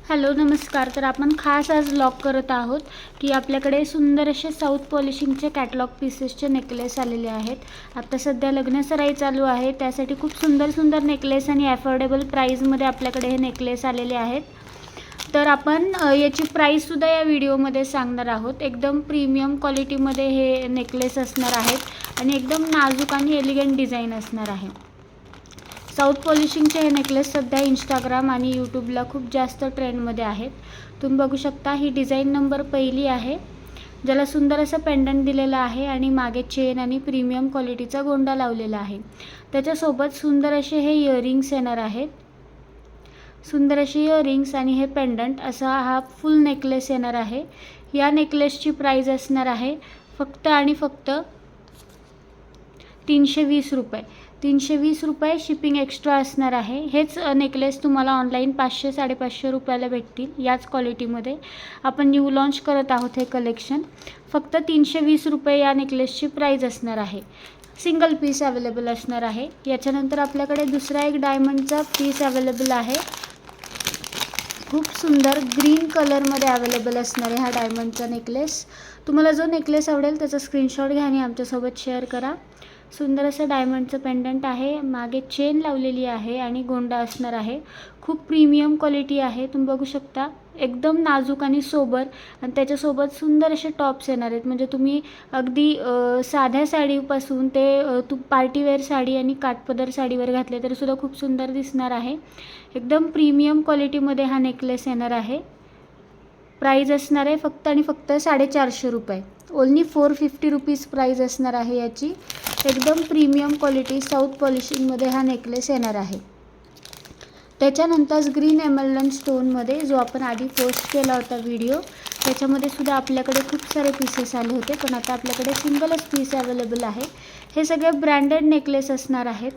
Hello नमस्कार. तर आपण खास आज व्लॉग करत आहोत की आपल्याकडे सुंदर असे साऊथ पॉलिशिंगचे कॅटलॉग पीसेसचे नेकलेस आलेले आहेत. आता सध्या लग्नसराई चालू आहे, त्यासाठी खूप सुंदर सुंदर नेकलेस आणि अफोर्डेबल प्राईजमध्ये आपल्याकडे हे नेकलेस आलेले आहेत. तर आपण याची प्राईससुद्धा या व्हिडिओमध्ये सांगणार आहोत. एकदम प्रीमियम क्वालिटीमध्ये हे नेकलेस असणार आहेत आणि एकदम नाजूक आणि एलिगंट डिझाईन असणार आहे. साऊथ पॉलिशिंगचे हे नेकलेस सध्या इंस्टाग्राम आणि यूट्यूबला खूप जास्त ट्रेंडमध्ये आहेत. तुम्ही बघू शकता, ही डिझाईन नंबर पहिली आहे, ज्याला सुंदर असं पेंडंट दिलेलं आहे आणि मागे चेन आणि प्रीमियम क्वालिटीचा गोंडा लावलेला आहे. त्याच्यासोबत सुंदर असे हे इयरिंग्स येणार आहेत. सुंदर असे इयरिंग्स आणि हे पेंडंट असा हा फुल नेकलेस येणार आहे. या नेकलेसची प्राईज असणार आहे फक्त आणि फक्त 320 रुपये. 320 रुपये शिपिंग एक्स्ट्रा असणार आहे. हेच नेकलेस तुम्हाला ऑनलाईन 500-550 रुपयाला भेटतील. याच क्वालिटीमध्ये आपण न्यू लॉन्च करत आहोत हे कलेक्शन. फक्त 320 रुपये या नेकलेसची प्राईज असणार आहे. सिंगल पीस अवेलेबल असणार आहे. याच्यानंतर आपल्याकडे दुसरा एक डायमंडचा पीस अवेलेबल आहे. खूप सुंदर ग्रीन कलरमध्ये अवेलेबल असणार आहे हा डायमंडचा नेकलेस. तुम्हाला जो नेकलेस आवडेल त्याचा स्क्रीनशॉट घ्या आणि आमच्यासोबत शेअर करा. सुंदर असं डायमंडचं पेंडंट आहे, मागे चेन लावलेली आहे आणि गोंडा असणार आहे. खूप प्रीमियम क्वालिटी आहे. तुम्ही बघू शकता, एकदम नाजूक आणि सोबर, आणि त्याच्यासोबत सुंदर असे टॉप्स येणार आहेत. म्हणजे तुम्ही अगदी साध्या साडीपासून ते पार्टीवेअर साडी आणि काठपदर साडीवर घातले तरी सुद्धा खूप सुंदर दिसणार आहे. एकदम प्रीमियम क्वालिटीमध्ये हा नेकलेस येणार आहे. प्राईज असणार आहे फक्त आणि फक्त 450 रुपये. ओन्ली 450 रुपीज प्राईज असणार आहे याची. एकदम प्रीमियम क्वालिटी साऊथ पॉलिशिंगमध्ये हा नेकलेस येणार आहे. त्याच्यानंतर ग्रीन एमरल्ड स्टोनमध्ये जो आपण आधी पोस्ट केला होता व्हिडिओ, त्याच्यामध्ये सुद्धा आपल्याकडे खूप सारे पीसेस आले होते, पण आता आपल्याकडे सिंगलच पीस अवेलेबल आहे. हे सगळे ब्रँडेड नेकलेस असणार आहेत.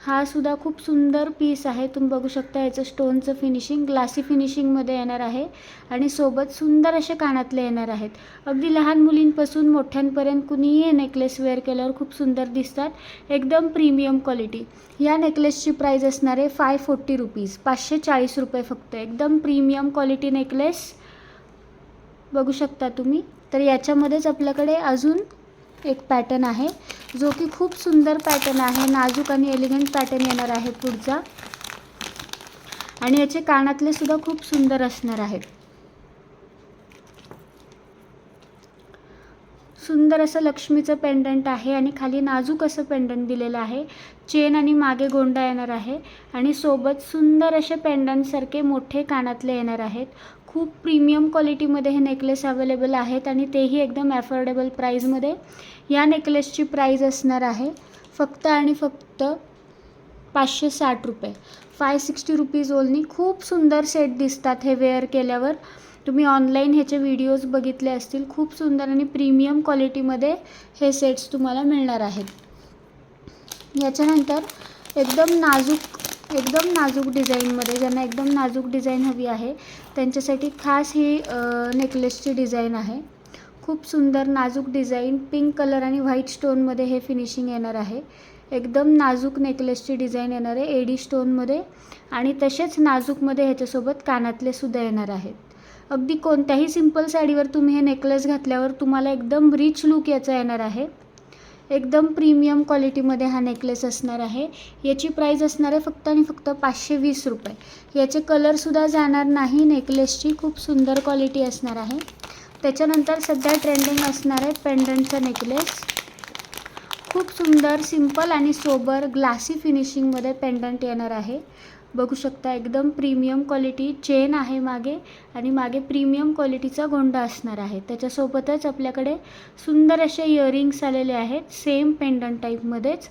हा सुद्धा खूप सुंदर पीस आहे. तुम्ही बघू शकता, याचं स्टोनचं फिनिशिंग ग्लासी फिनिशिंगमध्ये येणार आहे आणि सोबत सुंदर असे कानातले येणार आहेत. अगदी लहान मुलींपासून मोठ्यांपर्यंत कुणीही हे नेकलेस वेअर केल्यावर खूप सुंदर दिसतात. एकदम प्रीमियम क्वालिटी. या नेकलेसची प्राईज असणार आहे 540 रुपीज. 540 रुपये फक्त. एकदम प्रीमियम क्वालिटी नेकलेस बघू शकता तुम्ही. तर याच्यामध्येच आपल्याकडे अजून एक पॅटर्न आहे, जो की खूप सुंदर पॅटर्न आहे. नाजूक आणि एलिगंट पॅटर्न येणार आहे पुढचा, आणि याचे कानातले सुद्धा खूप सुंदर असणार आहेत. सुंदर असं लक्ष्मीचं पेंडंट आहे आणि खाली नाजूक असं पेंडंट दिलेलं आहे. चेन आणि मागे गोंडा येणार आहे आणि सोबत सुंदर असे पेंडंटसारखे मोठे कानातले येणार आहेत. खूप प्रीमियम क्वालिटीमध्ये हे नेकलेस अवेलेबल आहेत आणि तेही एकदम अफोर्डेबल प्राईजमध्ये. या नेकलेसची प्राईज असणार आहे फक्त आणि फक्त 560 रुपये. 560 रुपीज ओनली. खूप सुंदर सेट दिसतात हे वेअर केल्यावर. तुम्ही ऑनलाईन ह्याचे व्हिडिओज बघितले असतील. खूप सुंदर आणि प्रीमियम क्वालिटीमध्ये हे सेट्स तुम्हाला मिळणार आहेत. याच्यानंतर एकदम नाजूक डिझाईनमध्ये, ज्यांना एकदम नाजूक डिझाईन हवी आहे त्यांच्यासाठी खास ही नेकलेसची डिझाईन आहे. खूप सुंदर नाजूक डिझाईन, पिंक कलर आणि व्हाईट स्टोनमध्ये हे फिनिशिंग येणार आहे. एकदम नाजूक नेकलेसची डिझाईन येणार आहे एडी स्टोनमध्ये, आणि तसेच नाजूकमध्ये ह्याच्यासोबत कानातले सुद्धा येणार आहेत. अगदी कोणत्याही सिंपल साडीवर तुम्ही हे नेकलेस घातल्यावर तुम्हाला एकदम रिच लुक याचा येणार आहे. एकदम प्रीमियम क्वालिटीमध्ये हा नेकलेस असणार आहे. याची प्राईज असणार आहे फक्त आणि फक्त 520 रुपये. याचे कलरसुद्धा जाणार नाही नेकलेसची. खूप सुंदर क्वालिटी असणार आहे. त्याच्यानंतर सध्या ट्रेंडिंग असणार आहे पेंडंटचा नेकलेस. खूप सुंदर सिंपल आणि सोबर ग्लासी फिनिशिंगमध्ये पेंडंट येणार आहे. बघू शकता, एकदम प्रीमियम क्वालिटी. चेन आहे मागे आणि मागे प्रीमियम क्वालिटीचा गोंडा असणार आहे. त्याच्यासोबतच आपल्याकडे सुंदर असे इयरिंग्स आलेले आहेत सेम पेंडंट टाईपमध्येच.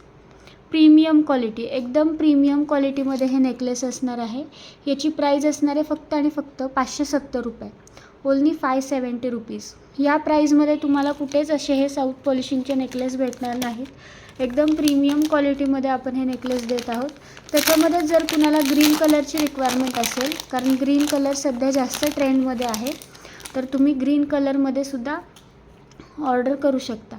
प्रीमियम क्वालिटी, एकदम प्रीमियम क्वालिटीमध्ये हे नेकलेस असणार आहे. याची प्राईज असणार आहे फक्त आणि फक्त 570 रुपये. Only 570 rupees. या प्राईजमध्ये तुम्हाला कुठेच असे हे साऊथ पॉलिशिंगचे नेकलेस भेटणार नाहीत. एकदम प्रीमियम क्वालिटीमध्ये आपण हे नेकलेस देत आहोत. त्याच्यामध्ये जर कुणाला ग्रीन कलरची रिक्वायरमेंट असेल, कारण ग्रीन कलर सध्या जास्त ट्रेंडमध्ये आहे, तर तुम्ही ग्रीन कलरमध्ये सुद्धा ऑर्डर करू शकता.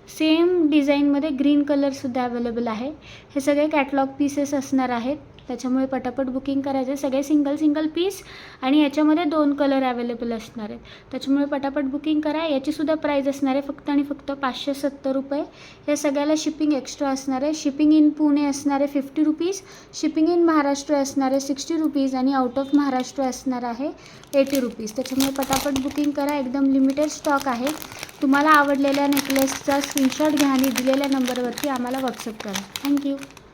सेम डिझाईनमध्ये ग्रीन कलरसुद्धा अवेलेबल आहे. हे सगळे कॅटलॉग पीसेस असणार आहेत. त्याच्यामुळे पटापट बुकिंग करायचं. सगळे सिंगल पीस आणि याच्यामध्ये 2 कलर अवेलेबल असणार आहेत. त्याच्यामुळे पटापट बुकिंग करा. याचीसुद्धा प्राईज असणार आहे फक्त आणि फक्त 570 रुपये. या सगळ्याला शिपिंग एक्स्ट्रा असणार आहे. शिपिंग इन पुणे असणार आहे 50 रुपीज, शिपिंग इन महाराष्ट्र असणार आहे 60 रुपीज आणि आउट ऑफ महाराष्ट्र असणार आहे 80 रुपीज. त्याच्यामुळे पटापट बुकिंग करा. एकदम लिमिटेड स्टॉक आहे. तुम्हाला आवडलेल्या नेकलेसचा स्क्रीनशॉट घ्या आणि दिलेल्या नंबरवरती आम्हाला व्हॉट्सअप करा. थँक्यू.